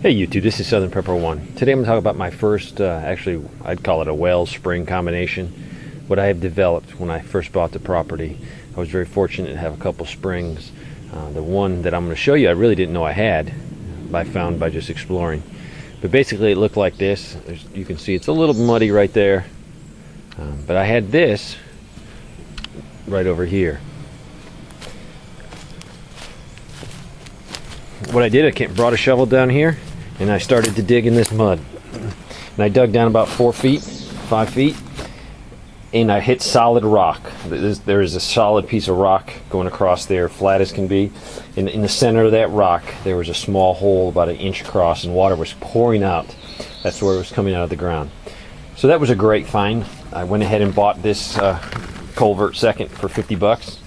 Hey YouTube, this is Southern Prepper One. Today I'm going to talk about my first, actually I'd call it a well spring combination. What I have developed when I first bought the property. I was very fortunate to have a couple springs. The one that I'm going to show you I really didn't know I had. I found by just exploring. But basically it looked like this. You can see it's a little muddy right there. But I had this right over here. What I did, I brought a shovel down here and I started to dig in this mud. And I dug down about 4 feet, 5 feet, and I hit solid rock. There is a solid piece of rock going across there, flat as can be. In the center of that rock, there was a small hole about 1 inch across, and water was pouring out. That's where it was coming out of the ground. So that was a great find. I went ahead and bought this culvert second for 50 bucks.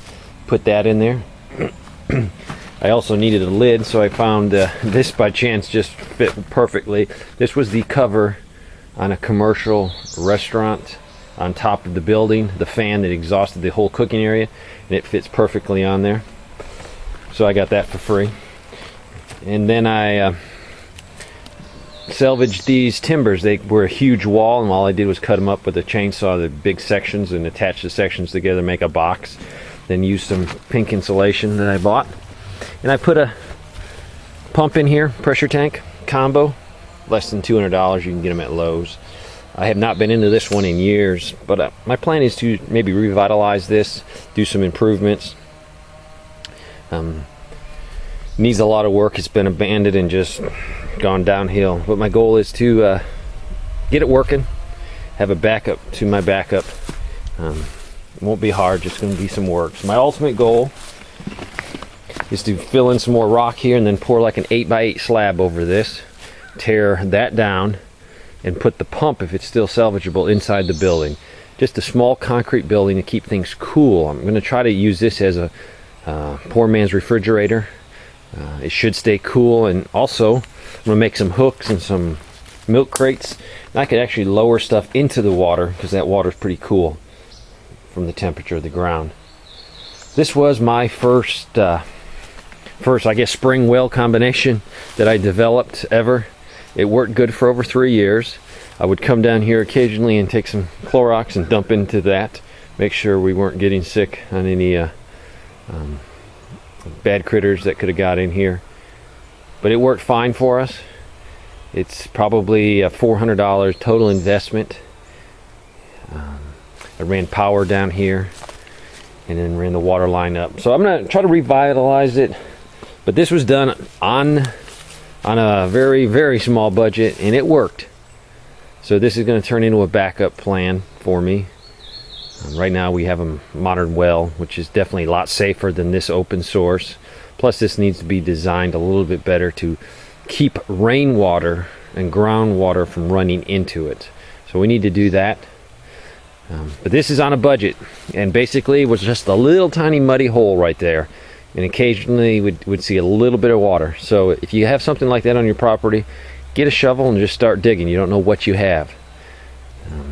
Put that in there. I also needed a lid, so I found this by chance just fit perfectly. This was the cover on a commercial restaurant on top of the building, the fan that exhausted the whole cooking area, and it fits perfectly on there. So I got that for free. And then I salvaged these timbers. They were a huge wall, and all I did was cut them up with a chainsaw, the big sections, and attach the sections together, make a box. Then use some pink insulation that I bought. And I put a pump in here, pressure tank combo, less than $200. You can get them at Lowe's. I have not been into this one in years, but my plan is to maybe revitalize this, do some improvements. Needs a lot of work. It's been abandoned and just gone downhill. But my goal is to get it working, have a backup to my backup. It won't be hard, just going to be some work. So my ultimate goal is to fill in some more rock here and then pour like an 8x8 slab over this, tear that down, and put the pump, if it's still salvageable, inside the building. Just a small concrete building to keep things cool. I'm going to try to use this as a poor man's refrigerator. It should stay cool, and also I'm going to make some hooks and some milk crates. And I could actually lower stuff into the water because that water is pretty cool from the temperature of the ground. This was my first I guess spring well combination that I developed ever. It worked good for over 3 years. I would come down here occasionally and take some Clorox and dump into that, make sure we weren't getting sick on any bad critters that could have got in here. But it worked fine for us. It's probably a $400 total investment. I ran power down here and then ran the water line up. So I'm going to try to revitalize it. But this was done on a very, very small budget, and it worked. So this is going to turn into a backup plan for me. Right now we have a modern well, which is definitely a lot safer than this open source. Plus this needs to be designed a little bit better to keep rainwater and groundwater from running into it. So we need to do that. But this is on a budget, and basically it was just a little tiny muddy hole right there. And occasionally would see a little bit of water. So if you have something like that on your property, get a shovel and just start digging. You don't know what you have.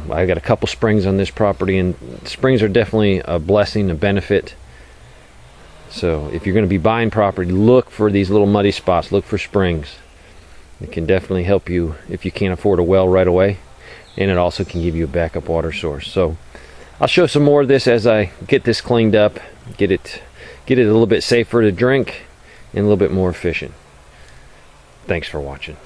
I've got a couple springs on this property, and springs are definitely a blessing, a benefit. So if you're going to be buying property, look for these little muddy spots. Look for springs. It can definitely help you if you can't afford a well right away, and it also can give you a backup water source. So I'll show some more of this as I get this cleaned up, get it a little bit safer to drink and a little bit more efficient. Thanks for watching.